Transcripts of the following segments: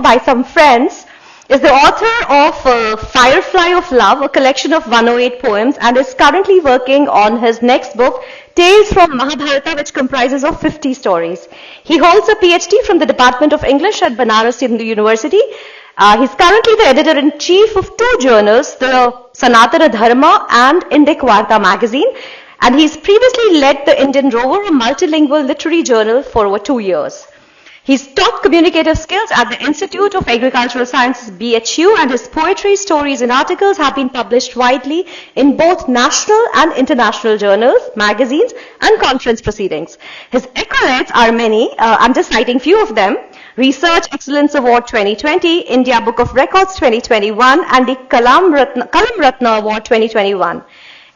by some friends, is the author of Firefly of Love, a collection of 108 poems, and is currently working on his next book, Tales from Mahabharata, which comprises of 50 stories. He holds a PhD from the Department of English at Banaras Hindu University. He's currently the editor-in-chief of two journals, the Sanātana Dharma and INDICA magazine, and he's previously led the Indian Rover, a multilingual literary journal, for over 2 years. He's taught communicative skills at the Institute of Agricultural Sciences, BHU, and his poetry, stories, and articles have been published widely in both national and international journals, magazines, and conference proceedings. His accolades are many. I'm just citing few of them. Research Excellence Award 2020, India Book of Records 2021, and the Kalam Ratna Award 2021.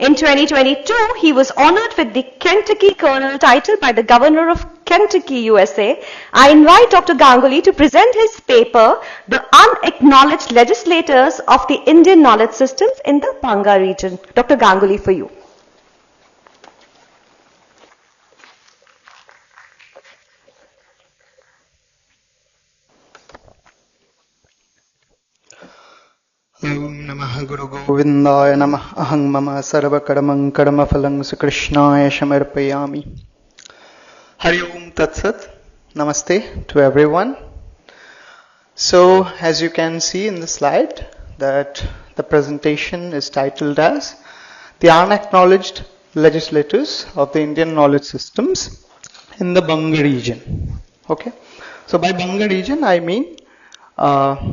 In 2022, he was honored with the Kentucky Colonel title by the Governor of Kentucky, USA. I invite Dr. Ganguly to present his paper, The Unacknowledged Legislators of the Indian Knowledge Systems in the Baṅga region. Dr. Ganguly, for you. Om Namah Guru Govindaya Namah Aham Mama Sarva Kadamang Kadama Phalang Sukrishnaya Shamarpayami. Hari Om Tat Sat. Namaste to everyone. So, as you can see in the slide, that the presentation is titled as The Unacknowledged Legislators of the Indian Knowledge Systems in the Baṅga region. Okay. So, by Baṅga region, I mean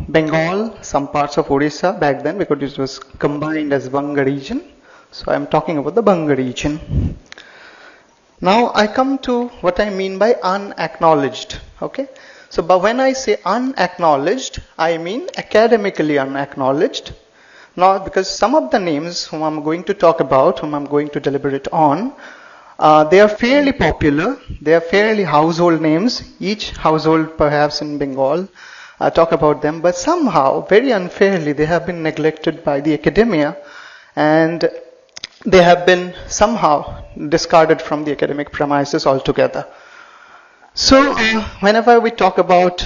Bengal, some parts of Odisha back then, because it was combined as Baṅga region. So I'm talking about the Baṅga region. Now I come to what I mean by unacknowledged. Okay. So but when I say unacknowledged, I mean academically unacknowledged. Now because some of the names whom I'm going to talk about, whom I'm going to deliberate on, they are fairly popular. They are fairly household names. Each household perhaps in Bengal talk about them, but somehow, very unfairly, they have been neglected by the academia, and they have been somehow discarded from the academic premises altogether. So, whenever we talk about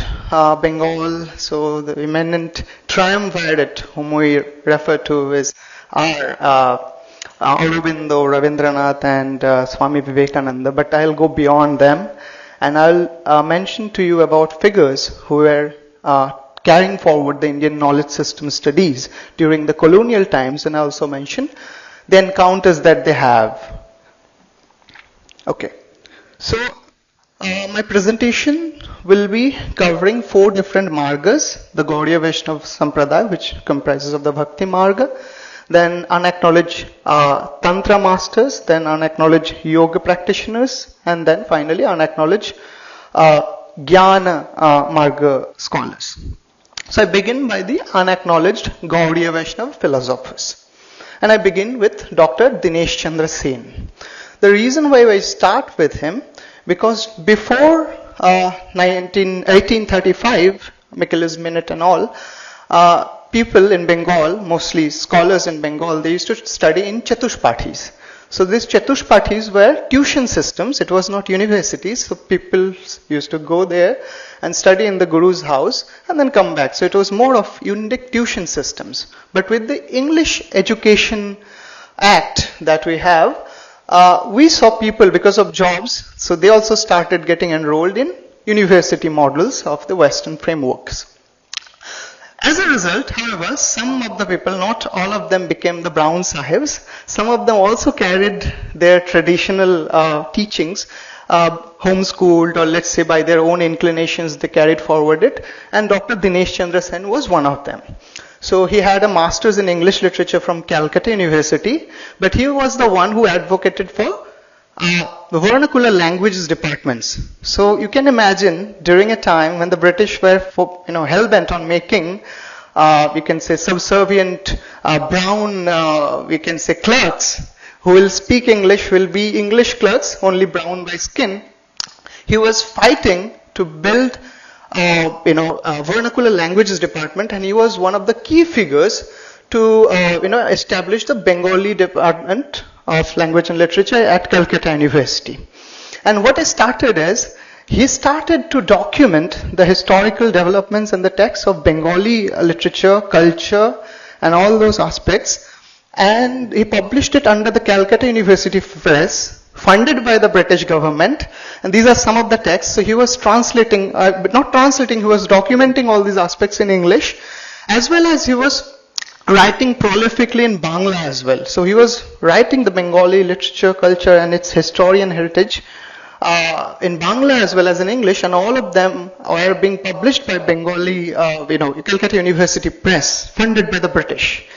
Bengal, so the eminent triumvirate whom we refer to is our Aurobindo, Rabindranath, and Swami Vivekananda, but I'll go beyond them, and I'll mention to you about figures who were carrying forward the Indian knowledge system studies during the colonial times, and I also mention the encounters that they have. Okay, so my presentation will be covering 4 different margas: the Gauḍīya Vaiṣṇava Sampradaya, which comprises of the Bhakti Marga, then unacknowledged Tantra masters, then unacknowledged Yoga practitioners, and then finally unacknowledged Jnana Marga scholars. So I begin by the unacknowledged Gauḍīya Vaiṣṇava philosophers. And I begin with Dr. Dinesh Chandra Sen. The reason why I start with him, because before 1835, Michaelis Minute and all, people in Bengal, mostly scholars in Bengal, they used to study in Chatushpathis. So these Chatushpathis were tuition systems. It was not universities. So people used to go there and study in the Guru's house and then come back. So it was more of unique tuition systems. But with the English Education Act that we have, we saw people, because of jobs, so they also started getting enrolled in university models of the Western frameworks. As a result, however, some of the people, not all of them became the Brown Sahibs. Some of them also carried their traditional teachings, homeschooled, or let's say by their own inclinations, they carried forward it. And Dr. Dinesh Chandra Sen was one of them. So he had a master's in English literature from Calcutta University, but he was the one who advocated for the vernacular languages departments. So you can imagine during a time when the British were hell-bent on making, we can say subservient brown, we can say clerks who will speak English, will be English clerks, only brown by skin. He was fighting to build a vernacular languages department, and he was one of the key figures to establish the Bengali department of language and literature at Calcutta University. And what he started is, he started to document the historical developments and the texts of Bengali literature, culture, and all those aspects. And he published it under the Calcutta University Press, funded by the British government. And these are some of the texts. So he was translating, but not translating, he was documenting all these aspects in English, as well as he was writing prolifically in Baṅga as well. So he was writing the Bengali literature, culture, and its history and heritage in Baṅga as well as in English, and all of them are being published by Bengali, Calcutta University Press, funded by the British.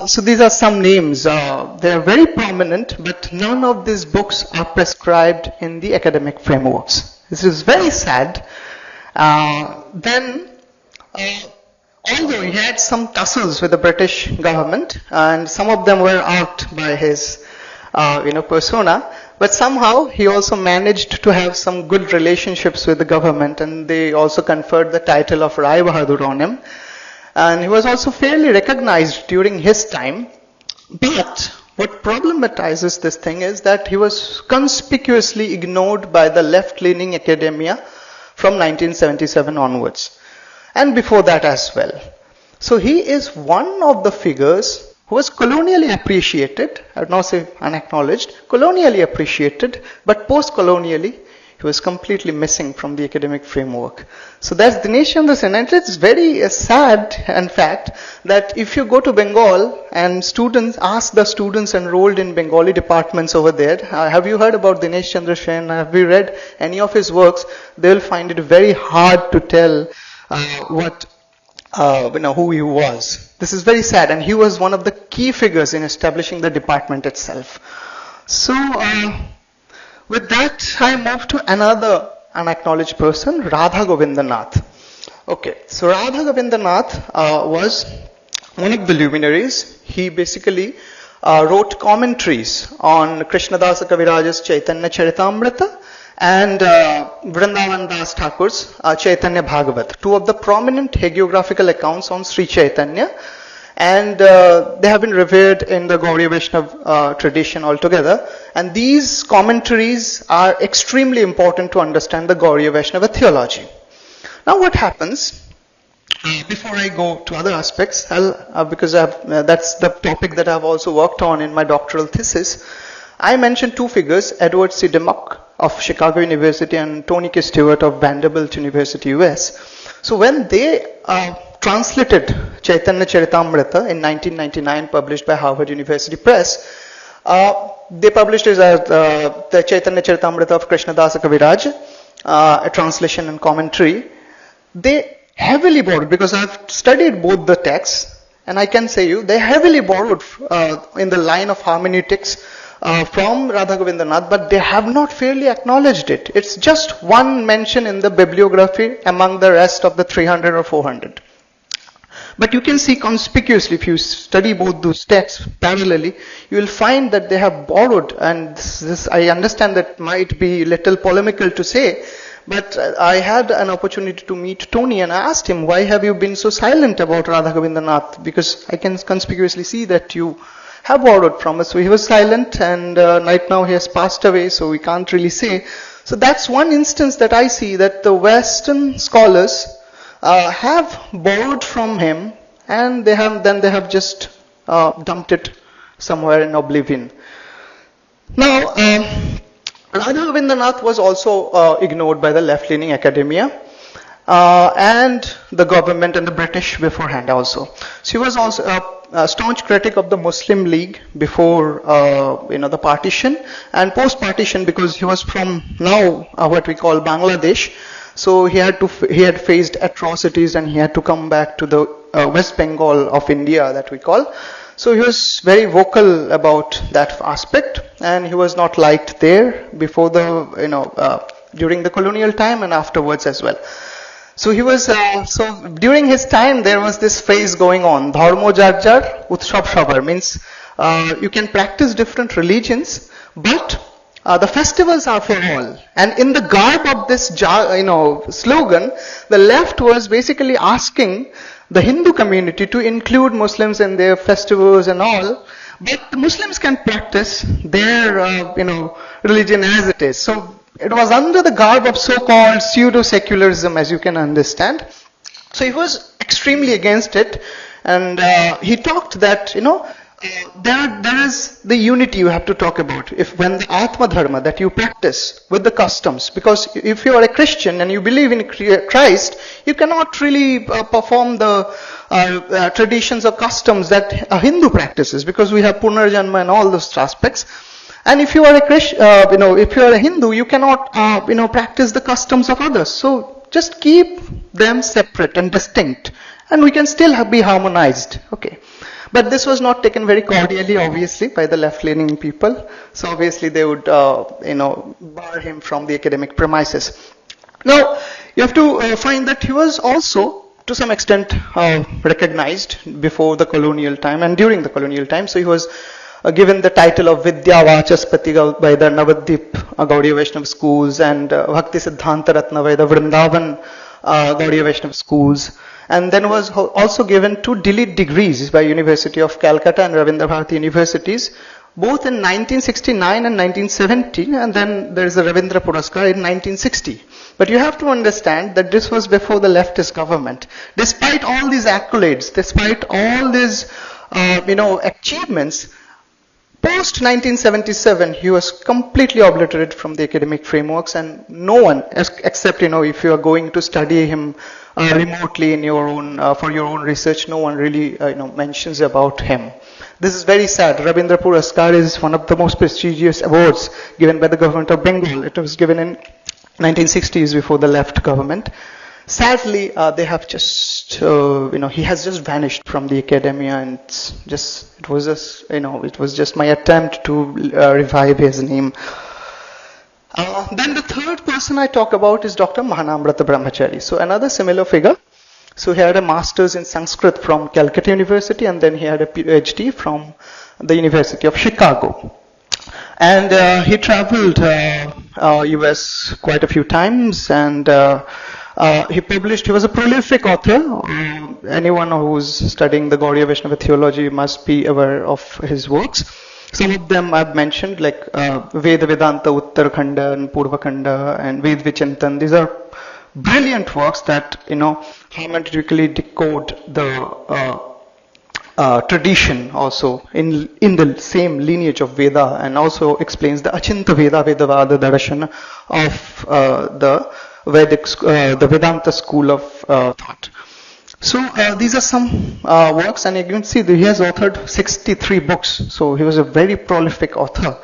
So these are some names. They are very prominent, but none of these books are prescribed in the academic frameworks. This is very sad. Although he had some tussles with the British government, and some of them were out by his, persona, but somehow he also managed to have some good relationships with the government, and they also conferred the title of Rai Bahadur on him. And he was also fairly recognized during his time. But what problematizes this thing is that he was conspicuously ignored by the left-leaning academia from 1977 onwards, and before that as well. So he is one of the figures who was colonially appreciated, I would not say unacknowledged, colonially appreciated, but post-colonially he was completely missing from the academic framework. So that's Dinesh Chandra Sen, and it's very sad, in fact, that if you go to Bengal and ask the students enrolled in Bengali departments over there, have you heard about Dinesh Chandra Sen? Have you read any of his works? They'll find it very hard to tell who he was. This is very sad, and he was one of the key figures in establishing the department itself. So, with that, I move to another unacknowledged person, Rādhāgovinda Nātha. Okay, so Rādhāgovinda Nātha was one of the luminaries. He basically wrote commentaries on Krishnadasa Kaviraja's Chaitanya Charitamrita and Vrindavan Das Thakur's Chaitanya Bhagavat, two of the prominent hagiographical accounts on Śrī Caitanya, and they have been revered in the Gauḍīya Vaiṣṇava tradition altogether. And these commentaries are extremely important to understand the Gauḍīya Vaiṣṇava theology. Now what happens, before I go to other aspects, because that's the topic that I've also worked on in my doctoral thesis, I mentioned two figures, Edward C. DeMock of Chicago University and Tony K. Stewart of Vanderbilt University, US. So when they translated Chaitanya Charitamrita in 1999, published by Harvard University Press, they published it as the Chaitanya Charitamrita of Krishnadasa Kaviraj, a translation and commentary. They heavily borrowed, because I've studied both the texts, and I can say they heavily borrowed in the line of hermeneutics from Rādhāgovinda Nātha, but they have not fairly acknowledged it. It's just one mention in the bibliography among the rest of the 300 or 400. But you can see conspicuously, if you study both those texts parallelly, you will find that they have borrowed, and this I understand that might be a little polemical to say, but I had an opportunity to meet Tony, and I asked him, why have you been so silent about Rādhāgovinda Nātha? Because I can conspicuously see that you have borrowed from us. So he was silent, and right now he has passed away, so we can't really say. So that's one instance that I see, that the Western scholars have borrowed from him, and they have just dumped it somewhere in oblivion. Now, Rādhāgovinda Nātha was also ignored by the left-leaning academia and the government and the British beforehand also. So he was also a staunch critic of the Muslim League before the partition, and post-partition, because he was from now what we call Bangladesh. So he had faced atrocities, and he had to come back to the West Bengal of India, that we call. So he was very vocal about that aspect, and he was not liked there before during the colonial time and afterwards as well. So he was, during his time there was this phrase going on, Dharmo jar jar, Utshav shabar, means you can practice different religions, but the festivals are for all. And in the garb of this slogan, the left was basically asking the Hindu community to include Muslims in their festivals and all, but the Muslims can practice their religion as it is. So it was under the garb of so-called pseudo-secularism, as you can understand. So he was extremely against it, and he talked that, there is the unity you have to talk about. If when the Atma Dharma that you practice with the customs, because if you are a Christian and you believe in Christ, you cannot really perform the traditions or customs that a Hindu practices, because we have Punarjanma and all those aspects. And if you are a Christian, if you are a Hindu, you cannot, practice the customs of others. So just keep them separate and distinct, and we can still be harmonized. Okay. But this was not taken very cordially, obviously, by the left-leaning people. So obviously they would, bar him from the academic premises. Now, you have to find that he was also, to some extent, recognized before the colonial time and during the colonial time. So he was given the title of Vidya Vachaspati by the Navadvip Gauḍīya Vaiṣṇava schools, and Bhakti Siddhanta Ratna by the Vrindavan Gauḍīya Vaiṣṇava schools. And then was also given 2 delete degrees by University of Calcutta and Rabindra Bharati universities, both in 1969 and 1970, and then there is a Ravindra Puraskar in 1960. But you have to understand that this was before the leftist government. Despite all these accolades, despite all these, achievements, post 1977, he was completely obliterated from the academic frameworks, and no one, except, if you are going to study him remotely in your own, for your own research, no one really, mentions about him. This is very sad. Rabindra Puraskar is one of the most prestigious awards given by the government of Bengal. It was given in 1960s before the left government. Sadly, they have just, he has just vanished from the academia, and it was just my attempt to revive his name. Then the third person I talk about is Dr. Mahanamrata Brahmachari. So another similar figure. So he had a master's in Sanskrit from Calcutta University, and then he had a PhD from the University of Chicago. And he traveled US quite a few times, and he was a prolific author. Anyone who's studying the Gauḍīya Vaiṣṇava theology must be aware of his works. Some of them I've mentioned, like Vedānta, Uttarakhanda and Purvakhanda and Ved Vichintan. These are brilliant works that, hermeneutically decode the tradition also in the same lineage of Veda, and also explains the Achinta Veda, Vedavada Darshana of the Vedanta school of thought. So these are some works, and you can see that he has authored 63 books. So he was a very prolific author.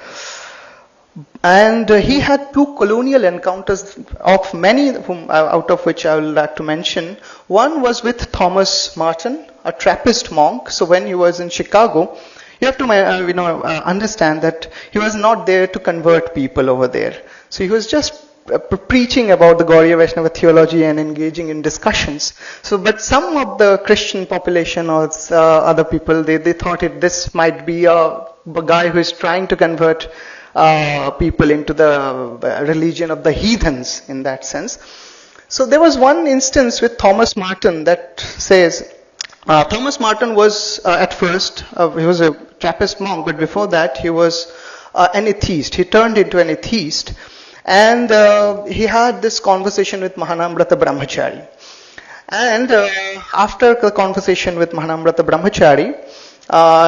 And he had 2 colonial encounters, of many out of which I would like to mention. One was with Thomas Martin, a Trappist monk. So when he was in Chicago, you have to understand that he was not there to convert people over there. So he was just preaching about the Gauḍīya Vaiṣṇava theology and engaging in discussions. So, but some of the Christian population or other people, they thought this might be a guy who is trying to convert people into the religion of the heathens in that sense. So there was one instance with Thomas Martin that says, Thomas Martin was at first, he was a Trappist monk, but before that he was an atheist. He turned into an atheist. And he had this conversation with Mahanamrata Brahmachari. And after the conversation with Mahanamrata Brahmachari,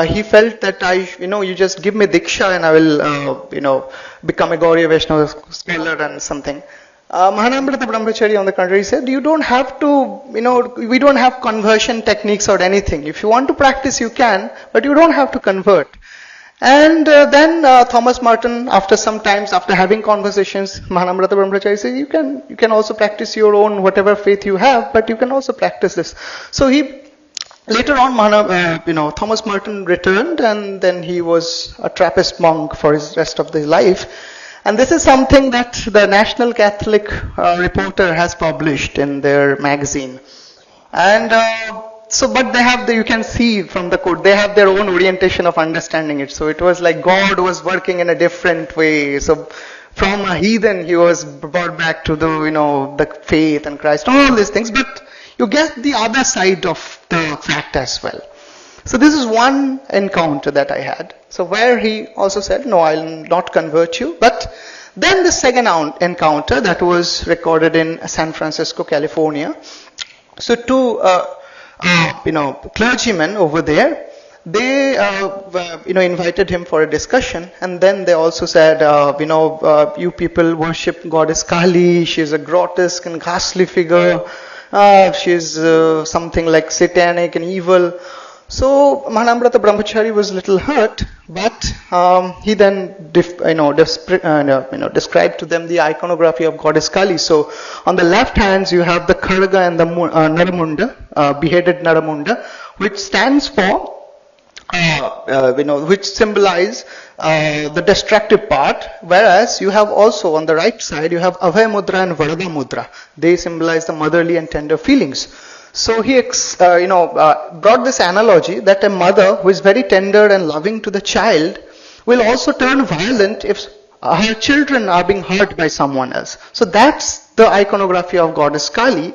he felt that you just give me Diksha and I will, become a Gauḍīya Vaiṣṇava scholar and something. Mahanamrata Brahmachari, on the contrary, said, you don't have to, we don't have conversion techniques or anything. If you want to practice, you can, but you don't have to convert. And then Thomas Martin, after having conversations, Mahanamrata Brahmachari said, you can also practice your own whatever faith you have, but you can also practice this. So later on, Thomas Martin returned, and then he was a Trappist monk for his rest of his life. And this is something that the National Catholic Reporter has published in their magazine. And but they have you can see from the quote, they have their own orientation of understanding it. So it was like God was working in a different way. So from a heathen, he was brought back to the faith and Christ, all these things. But you get the other side of the fact as well. So this is one encounter that I had. So where he also said, no, I'll not convert you. But Then the second encounter that was recorded in San Francisco, California. So two, clergymen over there, they, invited him for a discussion, and then they also said, you people worship goddess Kali. She's a grotesque and ghastly figure. She's something like satanic and evil. So Mahanamrata Brahmachari was a little hurt, but he then described to them the iconography of goddess Kali. So on the left hands you have the Khadga and the Naramunda, beheaded Naramunda, which stands for which symbolize the destructive part, whereas you have also on the right side you have Abhay Mudra and Varada Mudra. They symbolize the motherly and tender feelings. So he brought this analogy that a mother who is very tender and loving to the child will also turn violent if her children are being hurt by someone else. So that's the iconography of goddess Kali,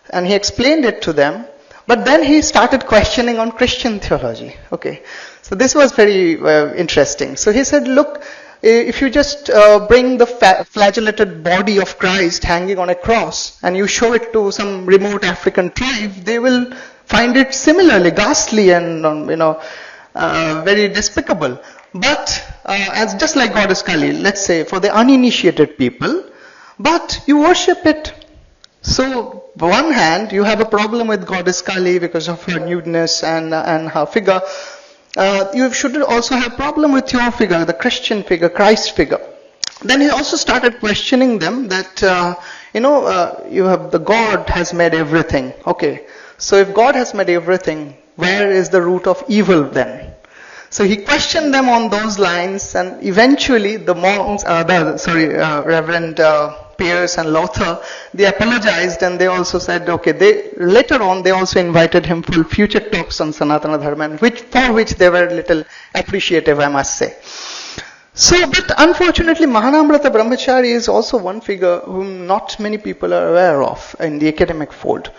and he explained it to them. But then he started questioning on Christian theology. Okay, so this was very interesting. So he said, look, if you just bring the flagellated body of Christ hanging on a cross and you show it to some remote African tribe, they will find it similarly ghastly and very despicable. But as just like goddess Kali, let's say for the uninitiated people, but you worship it. So, on one hand, you have a problem with goddess Kali because of her nudeness and her figure. You should also have a problem with your figure, the Christian figure, Christ figure. Then he also started questioning them that, you have the God has made everything. Okay, so if God has made everything, where is the root of evil then? So he questioned them on those lines, and eventually the monks, Reverend Pierce and Lothar, they apologized, and they also said, okay, later on they also invited him for future talks on Sanātana Dharma, for which they were a little appreciative, I must say. So, but unfortunately, Mahanamrata Brahmachari is also one figure whom not many people are aware of in the academic fold.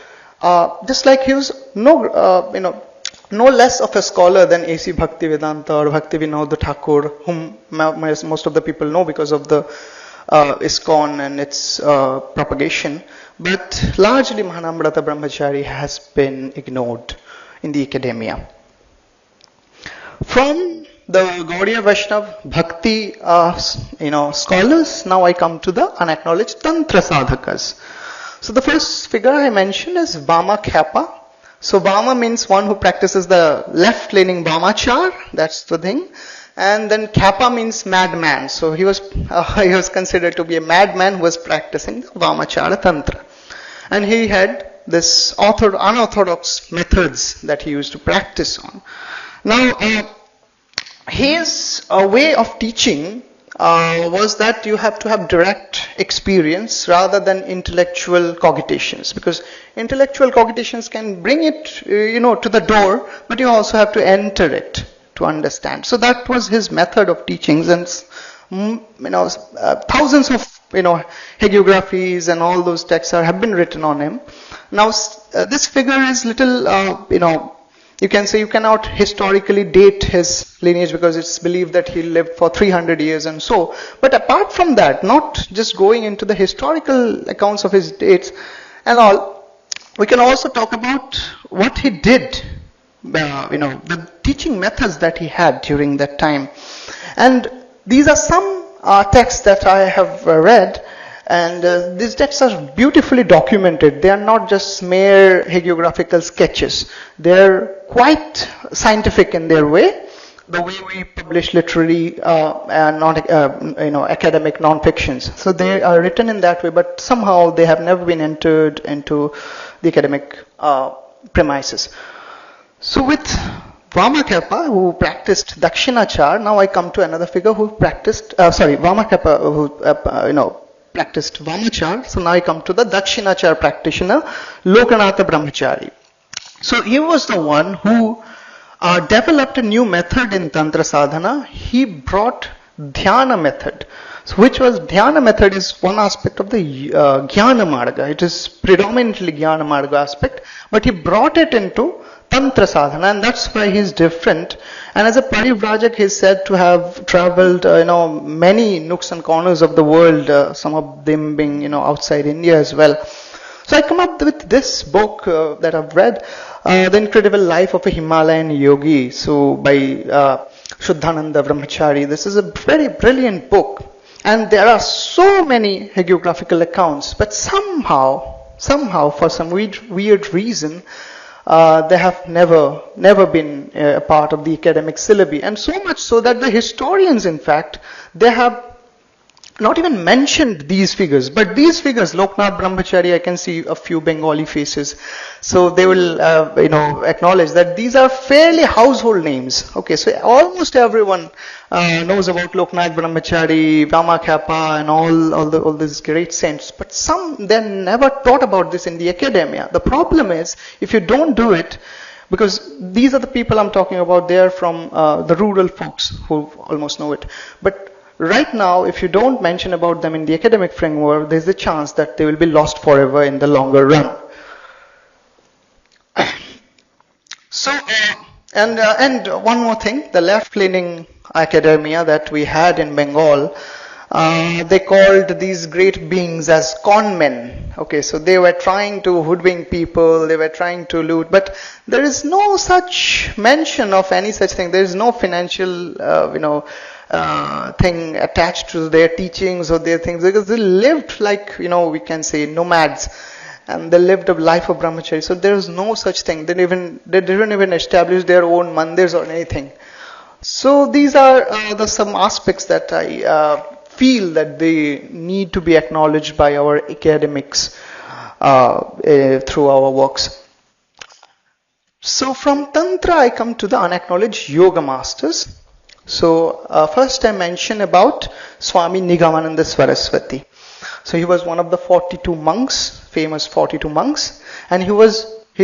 Just like he was no less of a scholar than A.C. Bhakti Vedānta or Bhakti Vinod Thakur, whom most of the people know because of the ISKCON and its propagation. But largely Mahanamrata Brahmachari has been ignored in the academia. From the Gauḍīya Vaiṣṇava Bhakti scholars, now I come to the unacknowledged Tantra sādhakas. So the first figure I mentioned is Vāma Khyapa. So Vāma means one who practices the left-leaning Vāmachar, that's the thing. And then Khyapa means madman. So he was considered to be a madman who was practicing the Vāmachara Tantra. And he had this unorthodox methods that he used to practice on. Now, his way of teaching was that you have to have direct experience rather than intellectual cogitations, because intellectual cogitations can bring it, to the door, but you also have to enter it to understand. So that was his method of teachings, and thousands of hagiographies and all those texts have been written on him. Now this figure is little, you can say you cannot historically date his lineage because it's believed that he lived for 300 years and so. But apart from that, not just going into the historical accounts of his dates and all, we can also talk about what he did, the teaching methods that he had during that time. And these are some texts that I have read, and these texts are beautifully documented. They are not just mere hagiographical sketches. They are quite scientific in their way, the way we publish literary academic non-fictions. So they are written in that way, but somehow they have never been entered into the academic premises. So with Vāmakhyapa, who practiced Dakshinachar, now I come to another figure who practiced, Vāmakhyapa, who, practiced Vāmachar. So now I come to the Dakshinachar practitioner, Lokanatha Brahmachari. So he was the one who developed a new method in Tantra sadhana. He brought Dhyana method. So which was Dhyana method is one aspect of the Jnana Marga. It is predominantly Jnana Marga aspect, but he brought it into Tantra sadhana, and that's why he's different. And as a parivrajak, he's said to have traveled, many nooks and corners of the world, some of them being, outside India as well. So I come up with this book that I've read, The Incredible Life of a Himalayan Yogi, so by Shuddhananda Brahmachari. This is a very brilliant book. And there are so many hagiographical accounts, but somehow, for some weird reason, they have never been a part of the academic syllabi. And so much so that the historians, in fact, they have not even mentioned these figures. But these figures, Loknath Brahmachari, I can see a few Bengali faces. So they will, acknowledge that these are fairly household names. Okay, so almost everyone knows about Loknath Brahmachari, Vamakhyapa, and all these great saints. But some, they never taught about this in the academia. The problem is, if you don't do it, because these are the people I'm talking about, they are from the rural folks who almost know it. But right now, if you don't mention about them in the academic framework, there's a chance that they will be lost forever in the longer run. So, and one more thing, the left-leaning academia that we had in Bengal, they called these great beings as con men. Okay, so they were trying to hoodwink people, they were trying to loot, but there is no such mention of any such thing. There is no financial, thing attached to their teachings or their things, because they lived like, we can say nomads, and they lived a life of brahmachari. So there is no such thing. They didn't even establish their own mandirs or anything. So these are some aspects that I feel that they need to be acknowledged by our academics through our works. So from Tantra I come to the unacknowledged yoga masters. So first I mention about Swami Nigamananda Saraswati. So he was one of the 42 monks, famous 42 monks, and he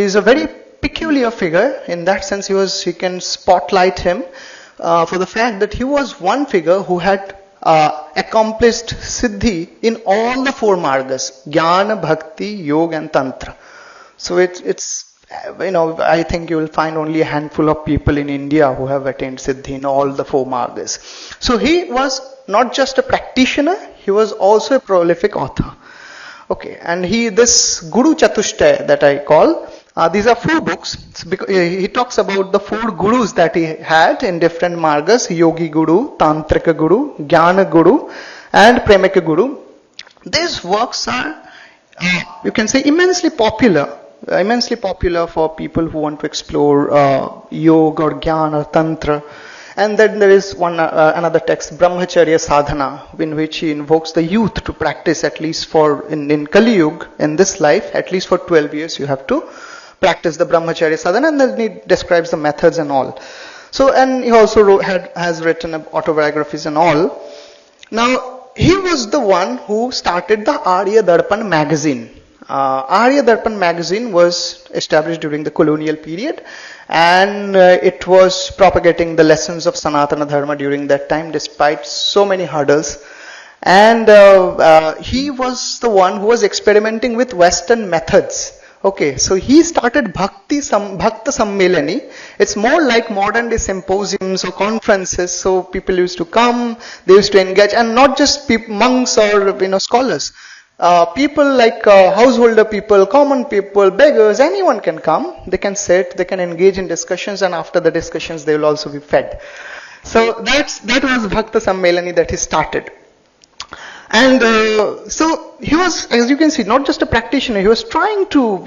is a very peculiar figure. In that sense, you can spotlight him for the fact that he was one figure who had accomplished siddhi in all the four margas: Jnana, Bhakti, Yoga and Tantra. So it's I think you will find only a handful of people in India who have attained siddhi in all the four margas. So he was not just a practitioner, he was also a prolific author. Okay, and this Guru Chatushtaya that I call, these are 4 books. He talks about the 4 gurus that he had in different margas: Yogi Guru, Tantrika Guru, Jnana Guru and Premika Guru. These works are, you can say, immensely popular for people who want to explore yoga or jnana or tantra. And then there is another text, Brahmacharya Sadhana, in which he invokes the youth to practice, at least in Kali Yuga, in this life, at least for 12 years you have to practice the Brahmacharya Sadhana, and then he describes the methods and all. So, and he also has written autobiographies and all. Now, he was the one who started the Arya Darpan magazine. Arya Darpan magazine was established during the colonial period, and it was propagating the lessons of Sanātana Dharma during that time, despite so many hurdles. And he was the one who was experimenting with Western methods. Okay, so he started Bhakta Sammelani. It's more like modern day symposiums or conferences. So people used to come, they used to engage, and not just monks or scholars. People like householder people, common people, beggars, anyone can come. They can sit, they can engage in discussions, and after the discussions they will also be fed. So that was Bhakta Sammelani that he started. And so he was, as you can see, not just a practitioner. He was trying to,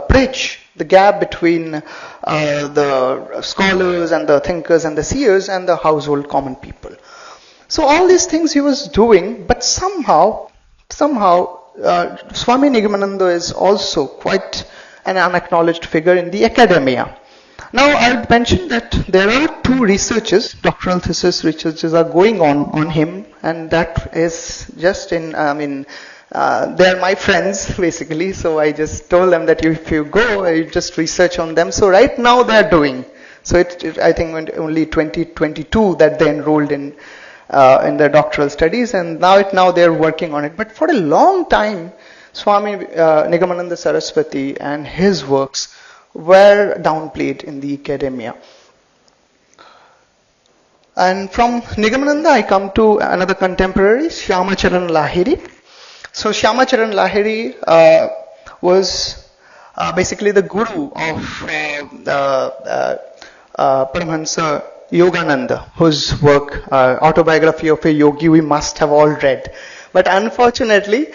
bridge the gap between the scholars and the thinkers and the seers and the household common people. So all these things he was doing, but somehow Swami Nigamananda is also quite an unacknowledged figure in the academia. Now, I mentioned that there are 2 researches, doctoral thesis researches are going on him, and that is just they are my friends basically, so I just told them that if you go, you just research on them. So right now they are doing. So I think only 2022 that they enrolled in their doctoral studies, and now they are working on it. But for a long time, Swami Nigamananda Saraswati and his works were downplayed in the academia. And from Nigamananda, I come to another contemporary, Shyamacharan Lahiri. So Shyamacharan Lahiri was basically the guru of Paramahansa Yogananda, whose work, Autobiography of a Yogi, we must have all read. But unfortunately,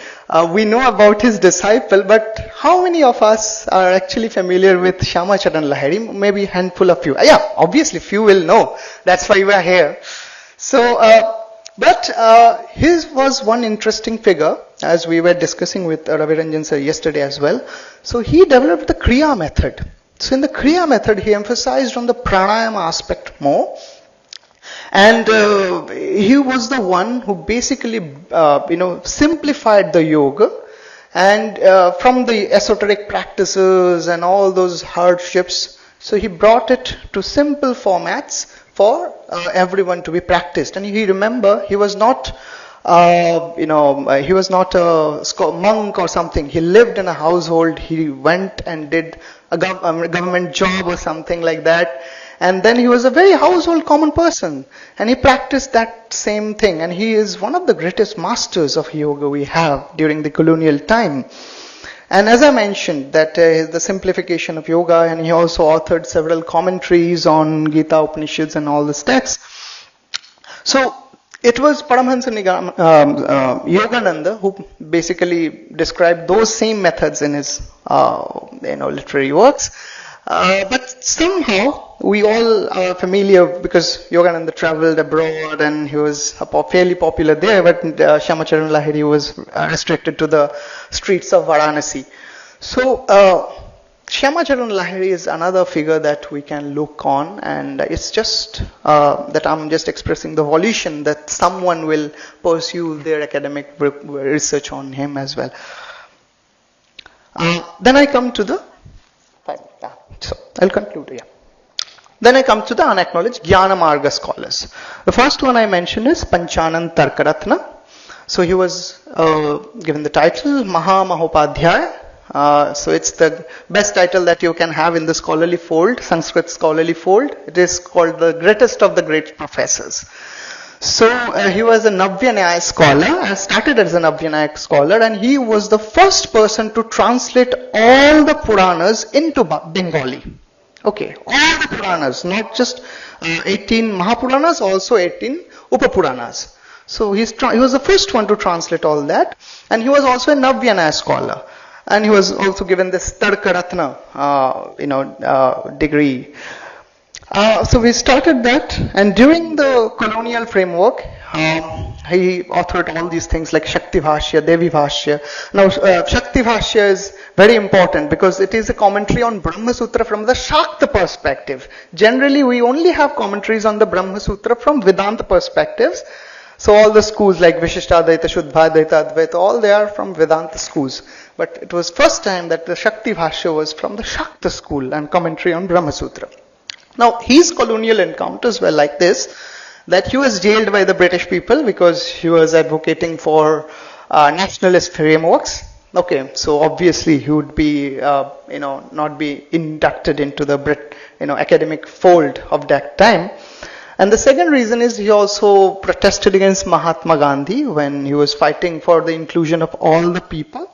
we know about his disciple, but how many of us are actually familiar with Shyamacharan Lahiri? Maybe a handful of you. Yeah, obviously few will know. That's why we are here. So, but his was one interesting figure, as we were discussing with Ravi Ranjan sir yesterday as well. So he developed the Kriya method. So in the Kriya method, he emphasized on the pranayama aspect more. And he was the one who basically, simplified the yoga, and from the esoteric practices and all those hardships, so he brought it to simple formats for everyone to be practiced. And you remember, he was not, he was not a monk or something. He lived in a household. He went and did a government job or something like that. And then he was a very household common person, and he practiced that same thing. And he is one of the greatest masters of yoga we have during the colonial time. And as I mentioned, that the simplification of yoga, and he also authored several commentaries on Gita, Upanishads, and all this texts. So it was Paramahansa Yogananda who basically described those same methods in his literary works. But somehow we all are familiar, because Yogananda traveled abroad and he was fairly popular there, but Shyamacharan Lahiri was restricted to the streets of Varanasi. So Shyamacharan Lahiri is another figure that we can look on, and it's just that I'm just expressing the volition that someone will pursue their academic research on him as well. Then I come to the So I'll conclude here. Then I come to the unacknowledged Jnana Marga scholars. The first one I mentioned is Panchanand Tarkaratna. So he was given the title Maha Mahopadhyaya. So it's the best title that you can have in the scholarly fold, Sanskrit scholarly fold. It is called the greatest of the great professors. So he was a Navya scholar, started as a Navya scholar, and he was the first person to translate all the Puranas into Bengali. Okay, all the Puranas, not just 18 Mahapuranas, also 18 Upapuranas. So he was the first one to translate all that, and he was also a Navya scholar. And he was also given this Tarkaratna, degree. So we started that, and during the colonial framework, he authored all these things like Shakti Bhashya, Devi Bhashya. Now, Shakti Bhashya is very important because it is a commentary on Brahma Sutra from the Shakta perspective. Generally, we only have commentaries on the Brahma Sutra from Vedānta perspectives. So all the schools like Vishishtadvaita, Shuddhadvaita, Advaita, all they are from Vedānta schools. But it was first time that the Shakti Bhashya was from the Shakta school and commentary on Brahma Sutra. Now, his colonial encounters were like this, that he was jailed by the British people because he was advocating for nationalist frameworks. Okay, so obviously he would be, not be inducted into the academic fold of that time. And the second reason is he also protested against Mahatma Gandhi when he was fighting for the inclusion of all the people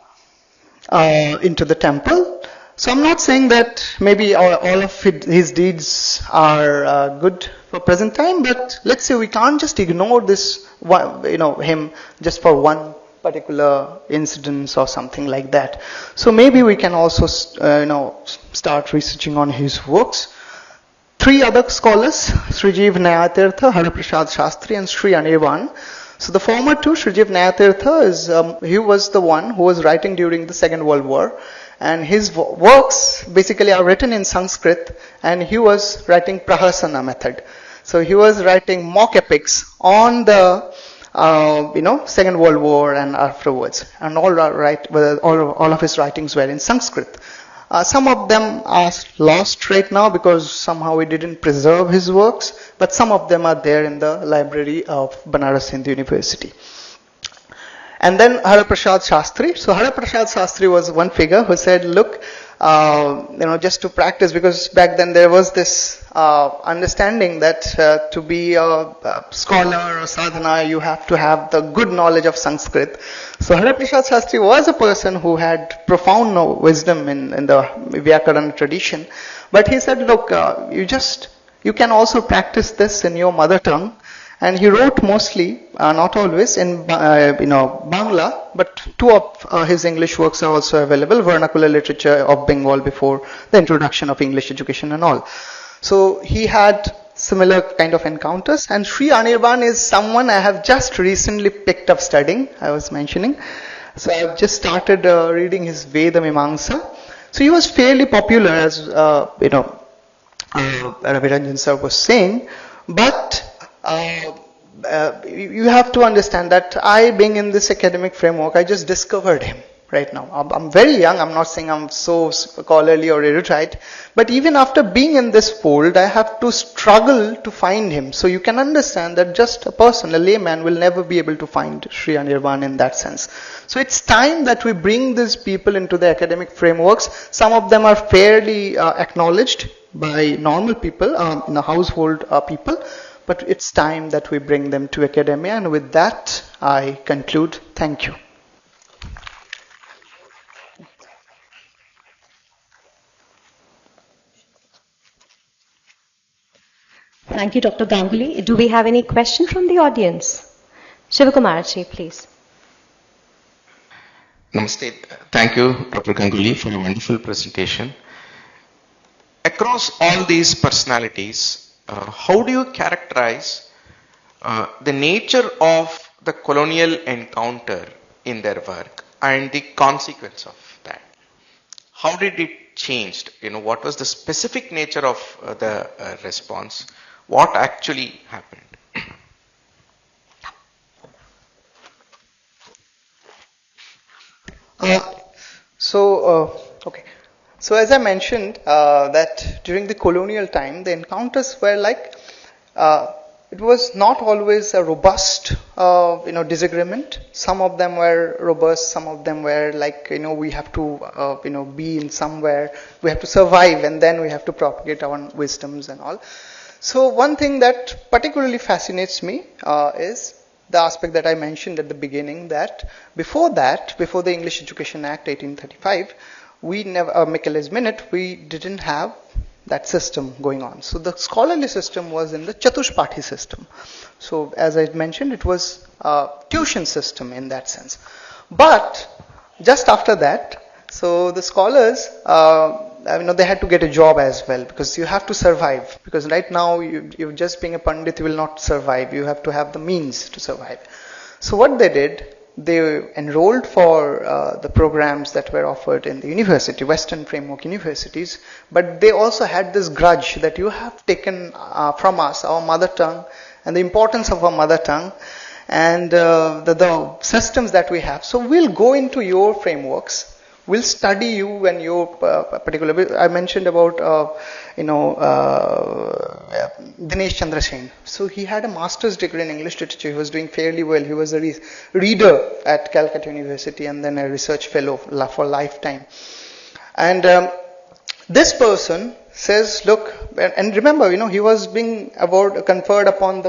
into the temple. So I'm not saying that maybe all of his deeds are good for present time, but let's say we can't just ignore this, him just for one particular incident or something like that. So maybe we can also, start researching on his works. Three other scholars, Srijiv Nayatirtha, Hariprasad Shastri, and Sri Anirvan. So the former two, Srijiv Nayatirtha, he was the one who was writing during the Second World War. And his works basically are written in Sanskrit, and he was writing Prahasana method. So he was writing mock epics on the, Second World War and afterwards. And all of his writings were in Sanskrit. Some of them are lost right now because somehow we didn't preserve his works, but some of them are there in the library of Banaras Hindu University. And then Hariprasad Shastri. So Hariprasad Shastri was one figure who said, look, just to practice, because back then there was this understanding that to be a scholar or sadhana, you have to have the good knowledge of Sanskrit. So Hariprasad Shastri was a person who had profound wisdom in the Vyakarana tradition, but he said, look, you can also practice this in your mother tongue. And he wrote mostly, not always, in Baṅga, but two of his English works are also available, vernacular literature of Bengal before the introduction of English education and all. So he had similar kind of encounters, and Sri Anirban is someone I have just recently picked up studying, I was mentioning. So I've just started reading his Veda Mimamsa. So he was fairly popular, as Raviranjan sir was saying, but you have to understand that I, being in this academic framework, I just discovered him right now. I'm very young. I'm not saying I'm so scholarly or erudite, but even after being in this fold, I have to struggle to find him. So you can understand that just a person, a layman, will never be able to find Sri Anirban in that sense. So it's time that we bring these people into the academic frameworks. Some of them are fairly acknowledged by normal people, household people. But it's time that we bring them to academia, and with that, I conclude. Thank you. Thank you, Dr. Ganguly. Do we have any question from the audience? Shivakumaraji, please. Namaste. Thank you, Dr. Ganguly, for a wonderful presentation. Across all these personalities, how do you characterize the nature of the colonial encounter in their work and the consequence of that? How did it change? What was the specific nature of the response? What actually happened? Okay. So as I mentioned, that during the colonial time, the encounters were like, it was not always a robust, disagreement. Some of them were robust, some of them were like, we have to, be in somewhere, we have to survive, and then we have to propagate our wisdoms and all. So one thing that particularly fascinates me is the aspect that I mentioned at the beginning, that before the English Education Act 1835, we never, Michaelis Minute, we didn't have that system going on. So the scholarly system was in the Chatushpathi system. So as I mentioned, it was a tuition system in that sense. But just after that, so the scholars, they had to get a job as well, because you have to survive. Because right now, you're just being a Pandit, you will not survive. You have to have the means to survive. So what they did, they enrolled for the programs that were offered in the university, Western framework universities, but they also had this grudge that you have taken from us our mother tongue and the importance of our mother tongue and the systems that we have. So we'll go into your frameworks. We'll study you and your particular. I mentioned about Dinesh Chandra Sen. So he had a master's degree in English literature. He was doing fairly well. He was a reader at Calcutta University and then a research fellow for lifetime. And this person says, look, and remember, he was being conferred upon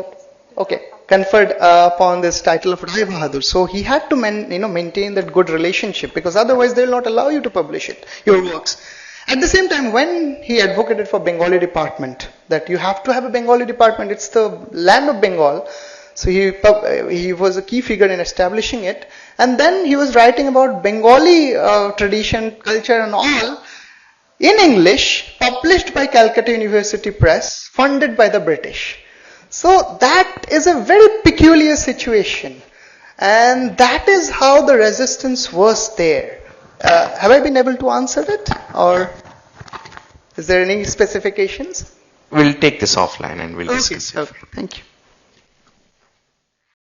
this title of Rai Bahadur. So he had to maintain that good relationship, because otherwise they will not allow you to publish your works. At the same time, when he advocated for Bengali department, that you have to have a Bengali department, it's the land of Bengal. So he was a key figure in establishing it. And then he was writing about Bengali tradition, culture and all in English, published by Calcutta University Press, funded by the British. So that is a very peculiar situation, and that is how the resistance was there. Have I been able to answer it, or is there any specifications? We'll take this offline and we'll discuss it. Okay, thank you.